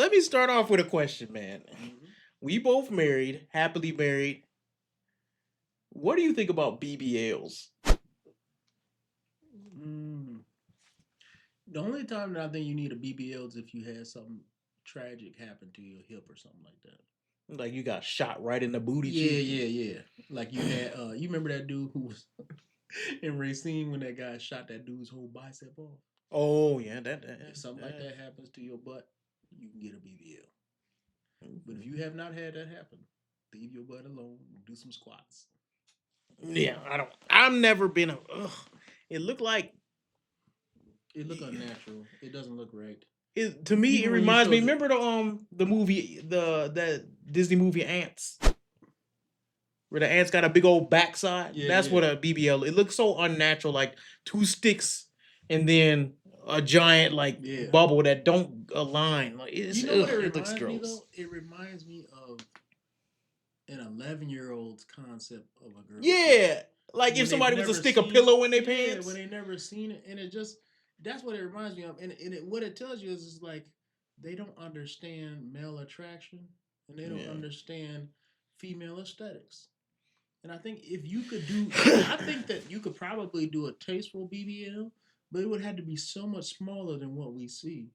let me start off with a question, man. Mm-hmm. We both married, happily married. What do you think about BBLs? Mm. The only time that I think you need a BBL is if you had something tragic happen to your hip or something like that. Like you got shot right in the booty Yeah, cheek. yeah. Like you had, you remember that dude who was in Racine when that guy shot that dude's whole bicep off? Oh yeah, If something like that happens to your butt, you can get a BBL. But if you have not had that happen, leave your butt alone. Do some squats. Yeah, I don't. I've never been a. Ugh. It looked like It look unnatural. It doesn't look right. it to me. It Even when you reminds me. showed Remember the movie that Disney movie Ants, where the ants got a big old backside. Yeah, That's yeah. what a BBL. It looks so unnatural, like two sticks and then a giant like Yeah. bubble that don't align. Like it's, You know what it looks reminds me gross. though? It reminds me of an 11-year-old's concept of a girl. Yeah, like When if they've somebody was to never stick a seen pillow in their yeah, pants. when they never seen it, and it just that's what it reminds me of. And what it tells you is like they don't understand male attraction and they don't Yeah. understand female aesthetics. And I think if you could do, I think that you could probably do a tasteful BBL, but it would have to be so much smaller than what we see.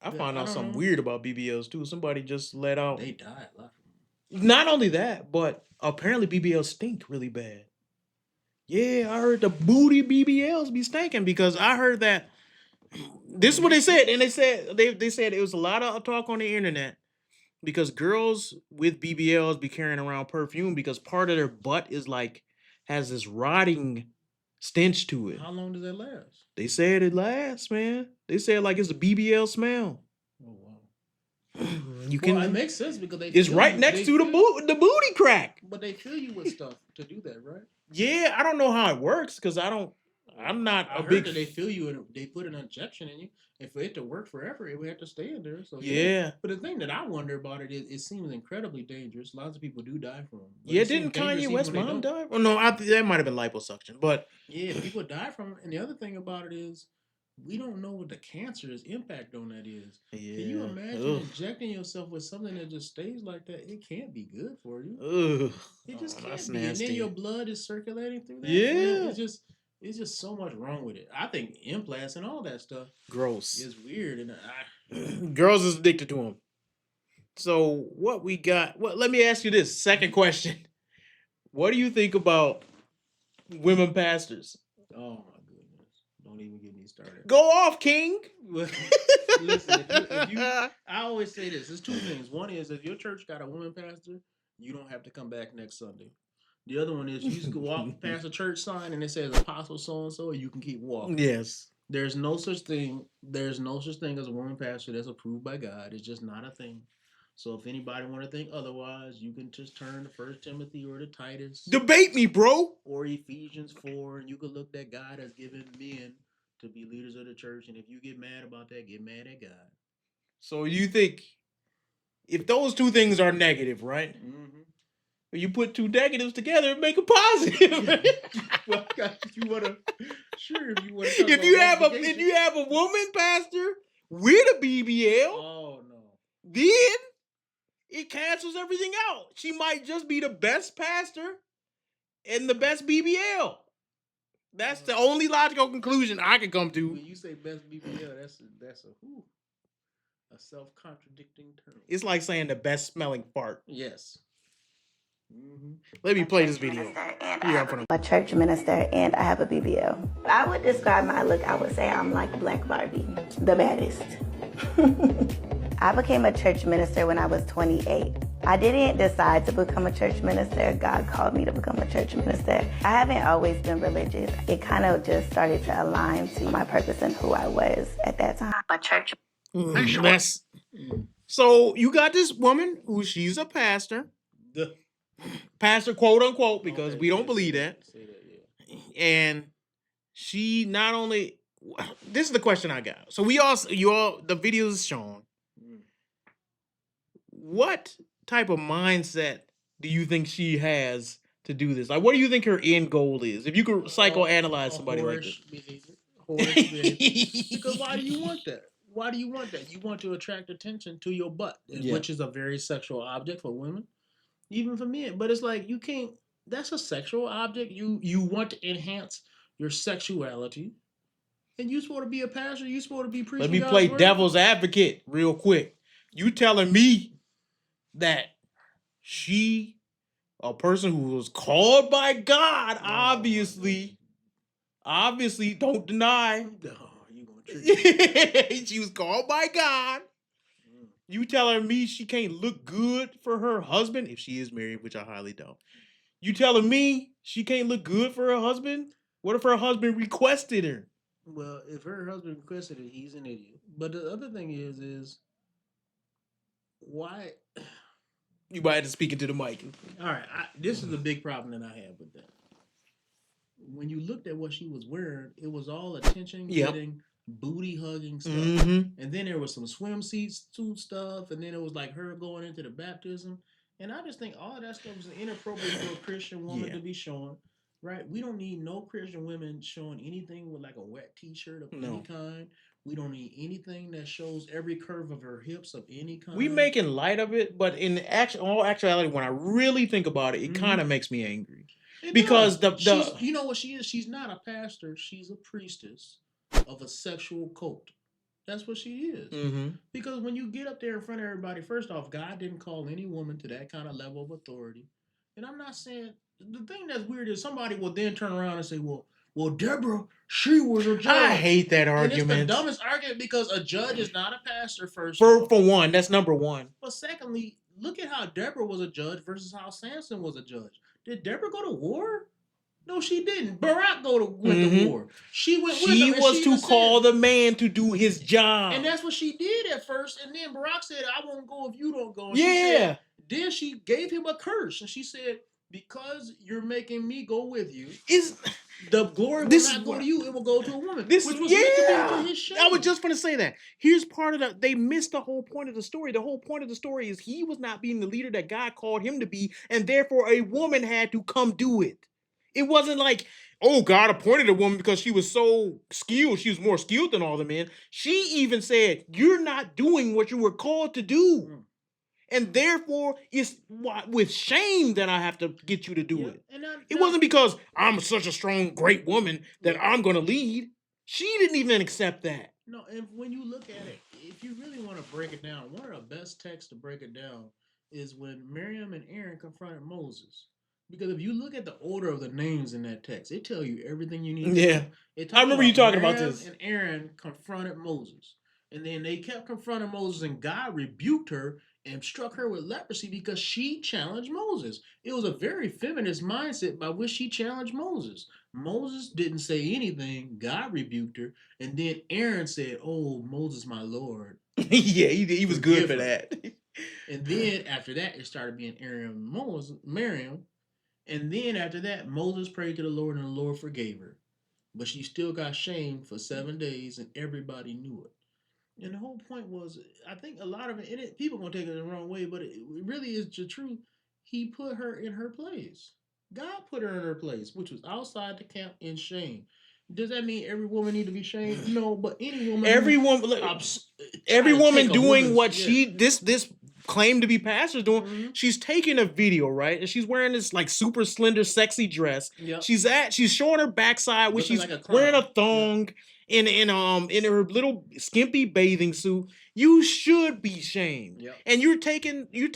I That found I out don't something know. weird about BBLs too. Somebody just let out. They die a lot from Not only that, but apparently BBLs stink really bad. Yeah, I heard the booty BBLs be stinking because I heard that. This is what they said, and they said it was a lot of talk on the internet because girls with BBLs be carrying around perfume because part of their butt is like has this rotting stench to it. How long does that last? They said it lasts, man. They said like it's a BBL smell. Oh wow. You can. Well, it makes sense because It's right next to the booty crack. But they fill you with stuff to do that, right? Yeah, I don't know how it works because I don't. I'm not I a heard big. that they fill you and they put an injection in you, and for it to work forever, it would have to stay in there. So Yeah. But the thing that I wonder about it is, it seems incredibly dangerous. Lots of people do die from it. But Yeah, it seems didn't dangerous Kanye even West when they mom don't. die? Oh no, that might have been liposuction, but Yeah, people die from it. And the other thing about it is, we don't know what the cancer's impact on that is. yeah. Can you imagine Ugh. injecting yourself with something that just stays like that? It can't be good for you. Ugh. It just can't That's be. And then nasty. your blood is circulating through that. Yeah. And it's just so much wrong with it. I think implants and all that stuff Gross. is weird. And Girls is addicted to them. So what we got? Well, let me ask you this second question. What do you think about women pastors? oh my goodness, don't even get me started. Go off, King. Listen, if you, I always say this. There's two things. One is if your church got a woman pastor, you don't have to come back next Sunday. The other one is you just go walk past a church sign and it says Apostle so and so, you can keep walking. Yes. There's no such thing. There's no such thing as a woman pastor that's approved by God. It's just not a thing. So if anybody want to think otherwise, you can just turn to 1 Timothy or to Titus. Debate me, bro. Or Ephesians 4, and you can look that God has given men to be leaders of the church. And if you get mad about that, get mad at God. So you think if those two things are negative, right? Mm-hmm. You put two negatives together and make a positive. Well, you wanna sure if you want. If you have a woman pastor with a BBL, oh no, then it cancels everything out. She might just be the best pastor and the best BBL. That's the only logical conclusion I can come to. When you say best BBL, that's a self-contradicting term. It's like saying the best smelling fart. Yes. Mm-hmm. Let me play this video. I'm a church minister and I have a BBL. I would describe my look, I would say I'm like Black Barbie, the baddest. I became a church minister when I was 28. I didn't decide to become a church minister. God called me to become a church minister. I haven't always been religious. It kind of just started to align to my purpose and who I was at that time. A church. So you got this woman who she's a pastor. Pastor, quote unquote, because we don't believe that. And she not only, this is the question I got. So the video is shown. What type of mindset do you think she has to do this? Like, what do you think her end goal is? If you could psychoanalyze somebody like this. Because why do you want that? Why do you want that? You want to attract attention to your butt, which is a very sexual object for women, even for men. But it's like you can't. That's a sexual object. You want to enhance your sexuality, and you supposed to be a pastor. You supposed to be preaching. Let me God's play word? devil's advocate real quick. You telling me that she, a person who was called by God, obviously, don't deny. No, you gonna trick She was called by God. You telling me she can't look good for her husband if she is married, which I highly doubt. You telling me she can't look good for her husband? What if her husband requested her? Well, if her husband requested it, he's an idiot. But the other thing is why? You might have to speak into the mic. All right, this is the big problem that I have with that. When you looked at what she was wearing, it was all attention getting, booty hugging stuff, and then there was some swimsuit stuff, and then it was like her going into the baptism, and I just think all of that stuff is inappropriate for a Christian woman to be showing. Right? We don't need no Christian women showing anything with like a wet T-shirt of any kind. We don't need anything that shows every curve of her hips of any kind. We making light of it, but in all actuality, when I really think about it, it kind of makes me angry. Because you know what she is? She's not a pastor. She's a priestess of a sexual cult. That's what she is. Because when you get up there in front of everybody, first off, God didn't call any woman to that kind of level of authority. And I'm not saying the thing that's weird is somebody will then turn around and say, well, Deborah, she was a judge. I hate that argument. And it's the dumbest argument because a judge is not a pastor, first for one. That's number one. But secondly, look at how Deborah was a judge versus how Samson was a judge. Did Deborah go to war? No, she didn't. Barack went to war. She went with him. She was to call the man to do his job. And that's what she did at first. And then Barack said, I won't go if you don't go. And then she gave him a curse. And she said, because you're making me go with you, the glory will not go to you. It will go to a woman. Which was meant to be for his shame. I was just going to say that. Here's part of they missed the whole point of the story. The whole point of the story is he was not being the leader that God called him to be. And therefore a woman had to come do it. It wasn't like, oh, God appointed a woman because she was so skilled. She was more skilled than all the men. She even said, you're not doing what you were called to do. And therefore, it's with shame that I have to get you to do it. It wasn't because I'm such a strong, great woman that I'm going to lead. She didn't even accept that. No, and when you look at it, if you really want to break it down, one of the best texts to break it down is when Miriam and Aaron confronted Moses. Because if you look at the order of the names in that text, it tells you everything you need to know. I remember you talking about this. And Aaron confronted Moses. And then they kept confronting Moses, and God rebuked her and struck her with leprosy because she challenged Moses. It was a very feminist mindset by which she challenged Moses. Moses didn't say anything. God rebuked her. And then Aaron said, oh, Moses, my Lord. he was good for that. And then after that, it started being Aaron, Miriam. And then after that, Moses prayed to the Lord and the Lord forgave her. But she still got shamed for 7 days and everybody knew it. And the whole point was, I think a lot of it, people going to take it the wrong way, but it really is the truth. He put her in her place. God put her in her place, which was outside the camp in shame. Does that mean every woman need to be shamed? No, but any woman. Every woman doing what this claimed to be pastor doing. She's taking a video, right? And she's wearing this like super slender, sexy dress. She's showing her backside, which she's like wearing a thong in her little skimpy bathing suit. You should be shamed. And you're taking a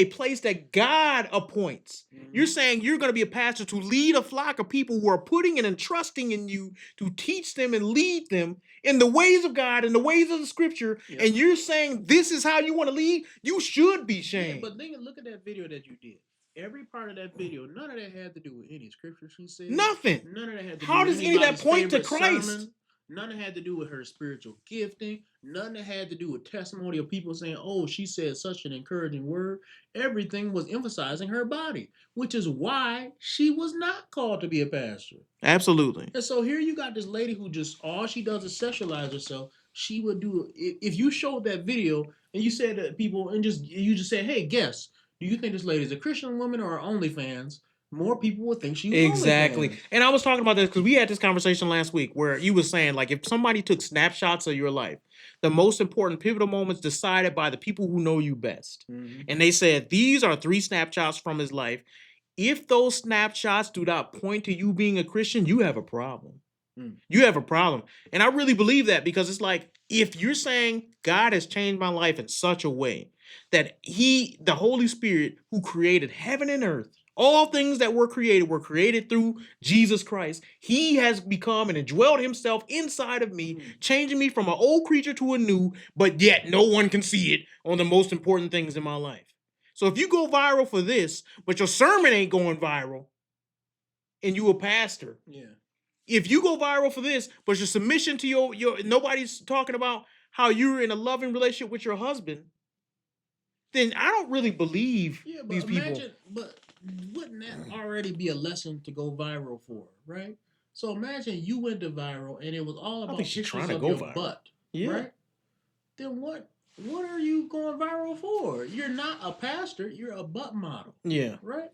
place that God appoints. You're saying you're going to be a pastor to lead a flock of people who are putting and entrusting in you to teach them and lead them in the ways of God and the ways of the scripture. And you're saying this is how you want to lead. You should be shamed. But then look at that video that you did. Every part of that video, none of that had to do with any scripture she said. Nothing. None of that had to do How with does any of that point to Christ? Sermon. None of it had to do with her spiritual gifting. None of it had to do with testimony of people saying, oh, she said such an encouraging word. Everything was emphasizing her body, which is why she was not called to be a pastor. Absolutely. And so here you got this lady who just, all she does is sexualize herself. She would do, if you showed that video and you said to people and you just said, hey, guess, do you think this lady is a Christian woman or OnlyFans? more people would think she was Exactly. OnlyFans. And I was talking about this because we had this conversation last week where you were saying, like, if somebody took snapshots of your life, the most important pivotal moments decided by the people who know you best. Mm-hmm. And they said, these are 3 snapshots from his life. If those snapshots do not point to you being a Christian, you have a problem. You have a problem. And I really believe that because it's like, if you're saying God has changed my life in such a way that the Holy Spirit who created heaven and earth, all things that were created through Jesus Christ. He has become and indwelled himself inside of me, changing me from an old creature to a new, but yet no one can see it on the most important things in my life. So if you go viral for this, but your sermon ain't going viral, and you a pastor, if you go viral for this, but your submission to your nobody's talking about how you're in a loving relationship with your husband, then I don't really believe these people. But wouldn't that already be a lesson to go viral for, right? So imagine you went to viral and it was all about pictures of your butt, right? Then what are you going viral for? You're not a pastor, you're a butt model. Yeah. Right?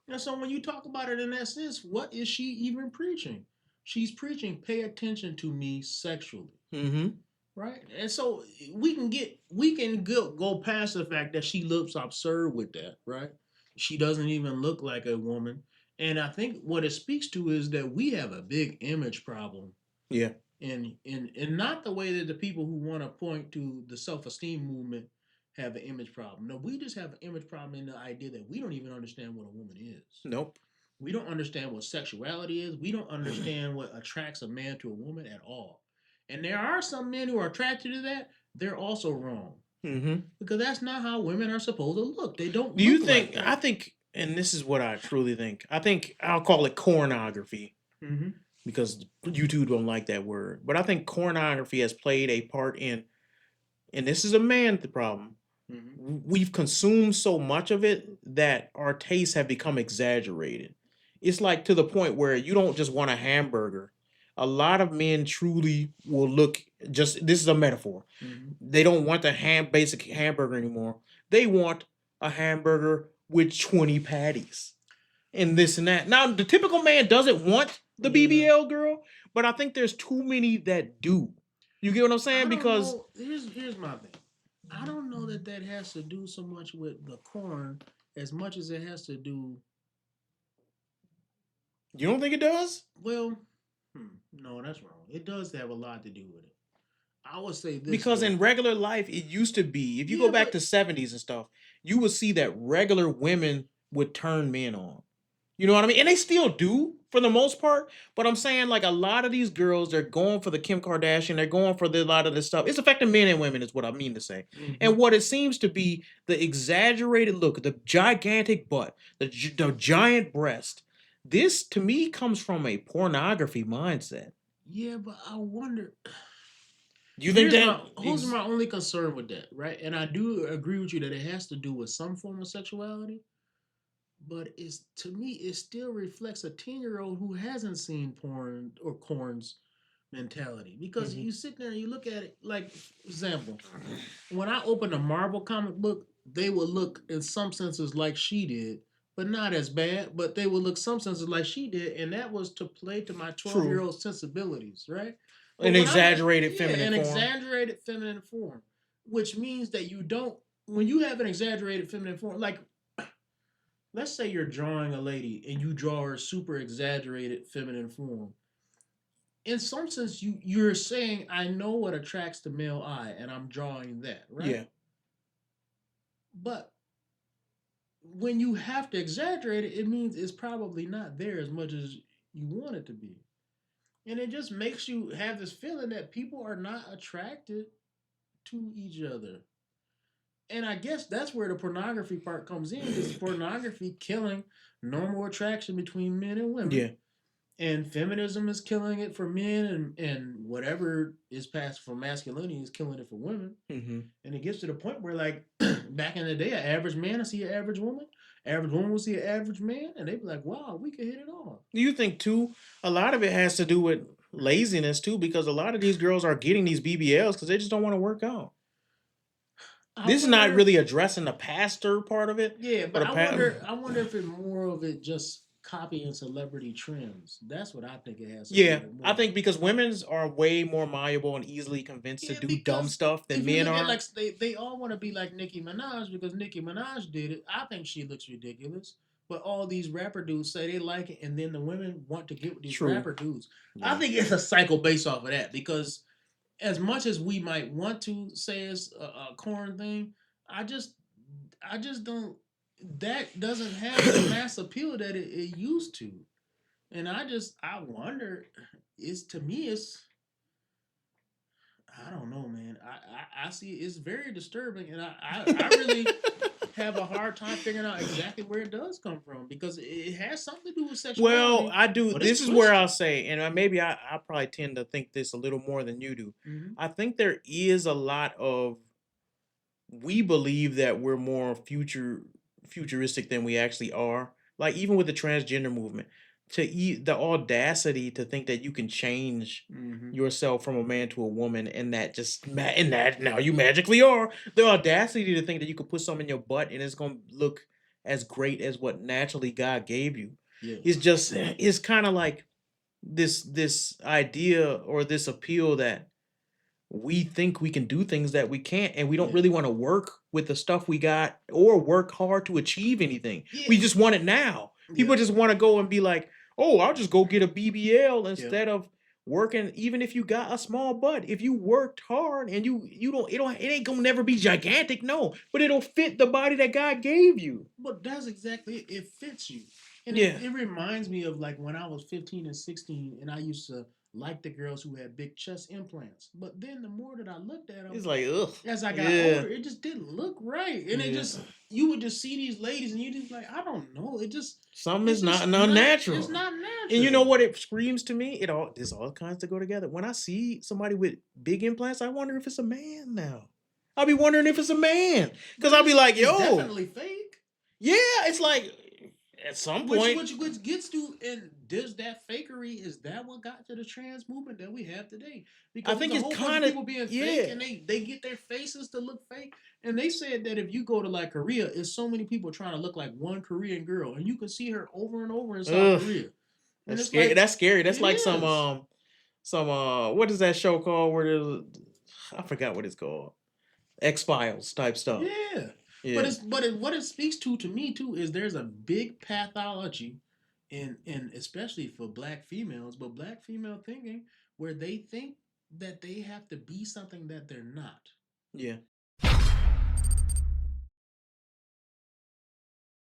And so when you talk about it in that sense, what is she even preaching? She's preaching, pay attention to me sexually. Mm-hmm. Right? And so we can go past the fact that she looks absurd with that, right? She doesn't even look like a woman. And I think what it speaks to is that we have a big image problem. Yeah. And not the way that the people who want to point to the self-esteem movement have an image problem. No, we just have an image problem in the idea that we don't even understand what a woman is. Nope. We don't understand what sexuality is. We don't understand what attracts a man to a woman at all. And there are some men who are attracted to that. They're also wrong. Mm-hmm. Because that's not how women are supposed to look. They don't. Do you think? Like I think, and this is what I truly think. I think I'll call it cornography. Mm-hmm. Because YouTube don't like that word, but I think pornography has played a part in, and this is a man problem. Mm-hmm. We've consumed so much of it that our tastes have become exaggerated. It's like to the point where you don't just want a hamburger. A lot of men truly will look just, this is a metaphor. Mm-hmm. They don't want the basic hamburger anymore. They want a hamburger with 20 patties and this and that. Now, the typical man doesn't want the BBL girl, but I think there's too many that do. You get what I'm saying? Because here's my thing. I don't know that has to do so much with the corn as much as it has to do. You don't think it does? Well, no, that's wrong. It does have a lot to do with it. I would say this because in regular life, it used to be. If you go back to 70s and stuff, you would see that regular women would turn men on. You know what I mean? And they still do for the most part. But I'm saying, like, a lot of these girls, they're going for the Kim Kardashian. They're going for a lot of this stuff. It's affecting men and women is what I mean to say. Mm-hmm. And what it seems to be, the exaggerated look, the gigantic butt, the giant breast. This, to me, comes from a pornography mindset. Yeah, but I wonder... Do you think that... Who's my only concern with that, right? And I do agree with you that it has to do with some form of sexuality. But to me, it still reflects a 10-year-old who hasn't seen porn or corn's mentality. Because you sit there and you look at it, like, example, when I open a Marvel comic book, they will look in some senses like she did, but not as bad, but they will look some senses like she did, and that was to play to my 12-year-old sensibilities, right? An exaggerated feminine form. Exaggerated feminine form, which means that you don't, when you have an exaggerated feminine form, like, let's say you're drawing a lady and you draw her super exaggerated feminine form. In some sense, you're saying, I know what attracts the male eye, and I'm drawing that, right? Yeah. But when you have to exaggerate it, it means it's probably not there as much as you want it to be. And it just makes you have this feeling that people are not attracted to each other. And I guess that's where the pornography part comes in, is pornography killing normal attraction between men and women. Yeah. And feminism is killing it for men, and whatever is passed for masculinity is killing it for women. Mm-hmm. And it gets to the point where, like, back in the day, an average man will see an average woman will see an average man, and they'd be like, wow, we could hit it off. You think, too, a lot of it has to do with laziness, too, because a lot of these girls are getting these BBLs because they just don't want to work out. This is not really addressing the pastor part of it. Yeah, but I wonder if it more of it just copying celebrity trends. That's what I think it has to Yeah, do with I more. think because women's are way more malleable and easily convinced to Yeah, do dumb because stuff than if you men look at are. like they all want to be like Nicki Minaj because Nicki Minaj did it. I think she looks ridiculous. But all these rapper dudes say they like it, and then the women want to get with these True. rapper dudes. I Yeah. think it's a cycle based off of that because as much as we might want to say it's a corn thing, I just I just don't. That doesn't have the mass appeal that it used to, and I wonder. It's to me, I don't know, man. I see it's very disturbing, and I really have a hard time figuring out exactly where it does come from because it has something to do with Well, sexuality, I do. but it's This is where twisted. I'll say, and maybe I probably tend to think this a little more than you do. Hmm. I think there is a lot of we believe that we're more futuristic than we actually are. Like even with the transgender movement, the audacity to think that you can change Hmm. yourself from a man to a woman, and that and that now you magically are. The audacity to think that you could put something in your butt and it's gonna look as great as what naturally God gave you Yeah, is just it's kind of like this idea or this appeal that we think we can do things that we can't, and we don't yeah, really want to work with the stuff we got or work hard to achieve anything. We yeah, just want it now. yeah, People just want to go and be like, oh, I'll just go get a BBL yeah. instead of working. Even if you got a small butt, if you worked hard and you don't, it ain't gonna never be gigantic, no, but it'll fit the body that God gave you. But that's exactly it. It fits you. And Yeah. it reminds me of like when I was 15 and 16 and I used to like the girls who had big chest implants. But then the more that I looked at them, It's like, ugh. as I got Yeah. older, it just didn't look right. And it Yeah. just, you would just see these ladies and you just like, I don't know. Something It's is not just unnatural. it's not And you know natural. what it screams to me? This all kinds to go together. When I see somebody with big implants, I wonder if it's a man now. I'll be wondering if it's a man. Because But I'll be like, it's yo, definitely fake. yeah, it's like at some Which point. which gets to and does that fakery is that what got to the trans movement that we have today? I Because it's think a it's whole bunch of kind of, people being fake yeah. and they get their faces to look fake. And they said that if you go to like Korea, it's so many people trying to look like one Korean girl, and you can see her over and over in South Ugh, Korea. And that's it's scary. like That's scary. That's it like is. some what is that show called where I forgot what it's called. X-Files type stuff. Yeah. Yeah. What it speaks to me too is there's a big pathology in especially for black females, but black female thinking where they think that they have to be something that they're not. Yeah.